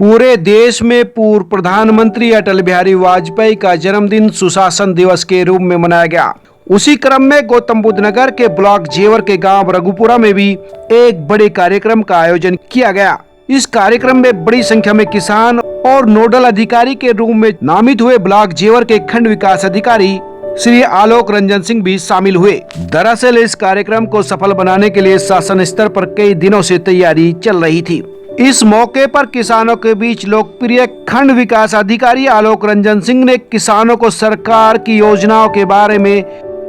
पूरे देश में पूर्व प्रधानमंत्री अटल बिहारी वाजपेयी का जन्मदिन सुशासन दिवस के रूप में मनाया गया। उसी क्रम में गौतम बुद्ध नगर के ब्लॉक जेवर के गांव रघुपुरा में भी एक बड़े कार्यक्रम का आयोजन किया गया। इस कार्यक्रम में बड़ी संख्या में किसान और नोडल अधिकारी के रूप में नामित हुए ब्लॉक जेवर के खंड विकास अधिकारी श्री आलोक रंजन सिंह भी शामिल हुए। दरअसल इस कार्यक्रम को सफल बनाने के लिए शासन स्तर पर कई दिनों से तैयारी चल रही थी। इस मौके पर किसानों के बीच लोकप्रिय खंड विकास अधिकारी आलोक रंजन सिंह ने किसानों को सरकार की योजनाओं के बारे में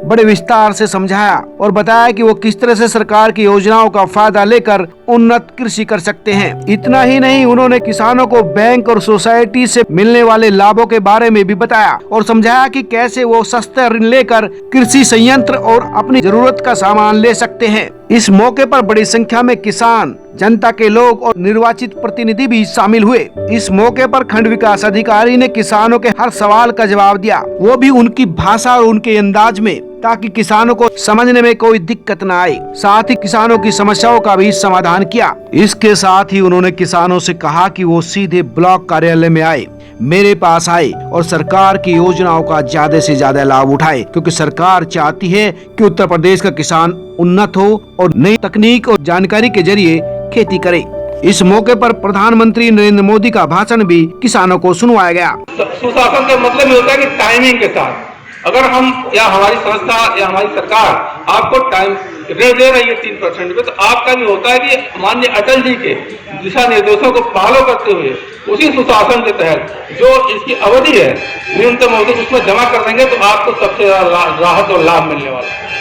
बड़े विस्तार से समझाया और बताया कि वो किस तरह से सरकार की योजनाओं का फायदा लेकर उन्नत कृषि कर सकते हैं। इतना ही नहीं, उन्होंने किसानों को बैंक और सोसाइटी से मिलने वाले लाभों के बारे में भी बताया और समझाया कि कैसे वो सस्ता ऋण लेकर कृषि संयंत्र और अपनी जरूरत का सामान ले सकते हैं। इस मौके पर बड़ी संख्या में किसान, जनता के लोग और निर्वाचित प्रतिनिधि भी शामिल हुए। इस मौके पर खंड विकास अधिकारी ने किसानों के हर सवाल का जवाब दिया, वो भी उनकी भाषा और उनके अंदाज में, ताकि किसानों को समझने में कोई दिक्कत न आए। साथ ही किसानों की समस्याओं का भी समाधान किया। इसके साथ ही उन्होंने किसानों से कहा कि वो सीधे ब्लॉक कार्यालय में आए, मेरे पास आए और सरकार की योजनाओं का ज्यादा से ज्यादा लाभ उठाए, क्योंकि सरकार चाहती है कि उत्तर प्रदेश का किसान उन्नत हो और नई तकनीक और जानकारी के जरिए खेती करे। इस मौके पर प्रधानमंत्री नरेंद्र मोदी का भाषण भी किसानों को सुनवाया गया। सुशासन का मतलब ये होता है कि टाइमिंग के साथ अगर हम या हमारी संस्था या हमारी सरकार आपको टाइम ऋण दे रही है 3% पे, तो आपका भी होता है कि माननीय अटल जी के दिशा निर्देशों को फॉलो करते हुए उसी सुशासन के तहत जो इसकी अवधि है न्यूनतम अवधि उसमें जमा कर देंगे तो आपको सबसे राहत और लाभ मिलने वाला है।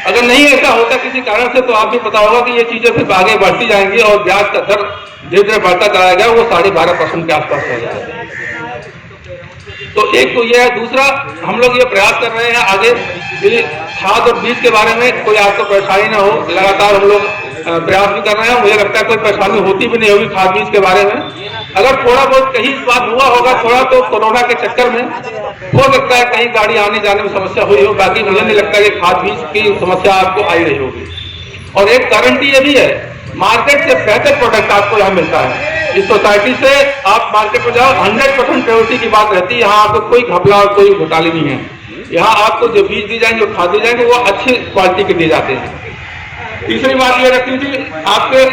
अगर नहीं ऐसा होता किसी कारण से, तो आपको पता होगा कि ये चीजें फिर आगे बढ़ती जाएंगी और ब्याज का दर धीरे धीरे बढ़ता चला जाएगा, वो 12.5% के आसपास हो जाएगा। तो एक तो ये है। दूसरा, हम लोग ये प्रयास कर रहे हैं आगे खाद और बीज के बारे में कोई आपको परेशानी ना हो, लगातार हम लोग प्रयास भी कर रहे हैं। मुझे लगता है कोई परेशानी होती भी नहीं होगी खाद बीज के बारे में। अगर थोड़ा बहुत कहीं इस बात हुआ होगा थोड़ा, तो कोरोना के चक्कर में हो सकता है कहीं गाड़ी आने जाने में समस्या हुई हो, बाकी मुझे नहीं लगता कि खाद बीज की समस्या आपको आई रही होगी। और एक गारंटी ये भी है, मार्केट से बेहतर प्रोडक्ट आपको यहाँ मिलता है। इस सोसाइटी से आप मार्केट में जाओ, 100% प्योरिटी की बात रहती है। यहाँ आपको कोई घपला और कोई घोटाले नहीं है। यहाँ आपको जो बीज दी जाएंगे, जो खाद दी जाएंगे, वो अच्छी क्वालिटी के दिए जाते हैं। तीसरी बात ये रखती थी, आपके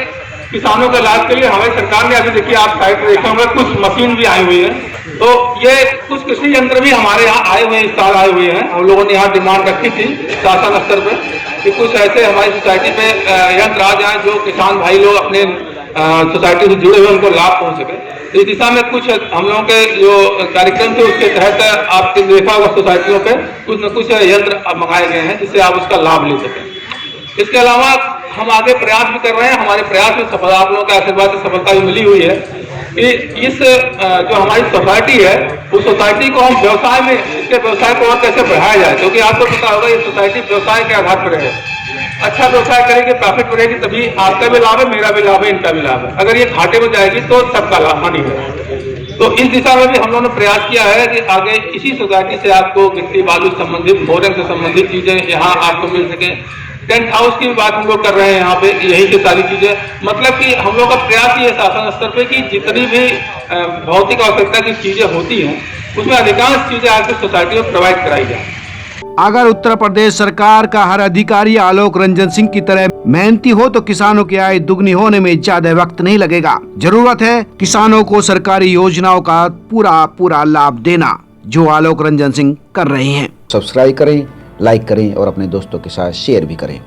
किसानों के इलाज के लिए हमारी सरकार ने, अभी देखिए आप साइड पर देखे होंगे, कुछ मशीन भी आई हुई है। तो ये कुछ कृषि यंत्र भी हमारे यहाँ आए हुए हैं, इस साल आए हुए हैं। हम लोगों ने यहाँ डिमांड रखी थी शासन स्तर पे कि कुछ ऐसे हमारी सोसाइटी पे यंत्र आ जाए जो किसान भाई लोग अपने सोसाइटी से जुड़े हुए उनको लाभ पहुंच सके। इस दिशा में कुछ हम लोगों के जो कार्यक्रम थे उसके तहत आपने देखा होगा सोसाइटियों पे कुछ न कुछ यंत्र मंगाए गए हैं जिससे आप उसका लाभ ले सकें। इसके अलावा हम आगे प्रयास भी कर रहे हैं। हमारे प्रयास में सफलता, आप लोगों के आशीर्वाद से सफलता भी मिली हुई है कि इस जो हमारी सोसाइटी है उस सोसाइटी को हम व्यवसाय में, इसके व्यवसाय को और कैसे बढ़ाया जाए, क्योंकि आपको पता होगा ये सोसाइटी व्यवसाय के आधार पर है। अच्छा व्यवसाय करेगी, प्रॉफिट बढ़ेगी, तभी आपका भी लाभ है, मेरा भी लाभ है, इनका भी लाभ है। अगर ये घाटे में जाएगी तो सबका लाभ हानि है। तो इस दिशा में भी हम लोगों ने प्रयास किया है कि आगे इसी सोसाइटी से आपको गिट्टी बालू संबंधित, भोजन से संबंधित चीजें यहाँ आपको मिल सके। टेंट हाउस की भी बात हम लोग कर रहे हैं यहाँ पे, यही से सारी चीजें, मतलब कि हम लोग का प्रयास ये शासन स्तर पे कि जितनी भी भौतिक आवश्यकता की चीजें होती हैं उसमें अधिकांश चीजें आपकी सोसाइटी में प्रोवाइड कराई जाए। अगर उत्तर प्रदेश सरकार का हर अधिकारी आलोक रंजन सिंह की तरह मेहनती हो तो किसानों की आय दुगनी होने में ज्यादा वक्त नहीं लगेगा। जरूरत है किसानों को सरकारी योजनाओं का पूरा लाभ देना, जो आलोक रंजन सिंह कर रहे हैं। सब्सक्राइब करें, लाइक करें और अपने दोस्तों के साथ शेयर भी करें।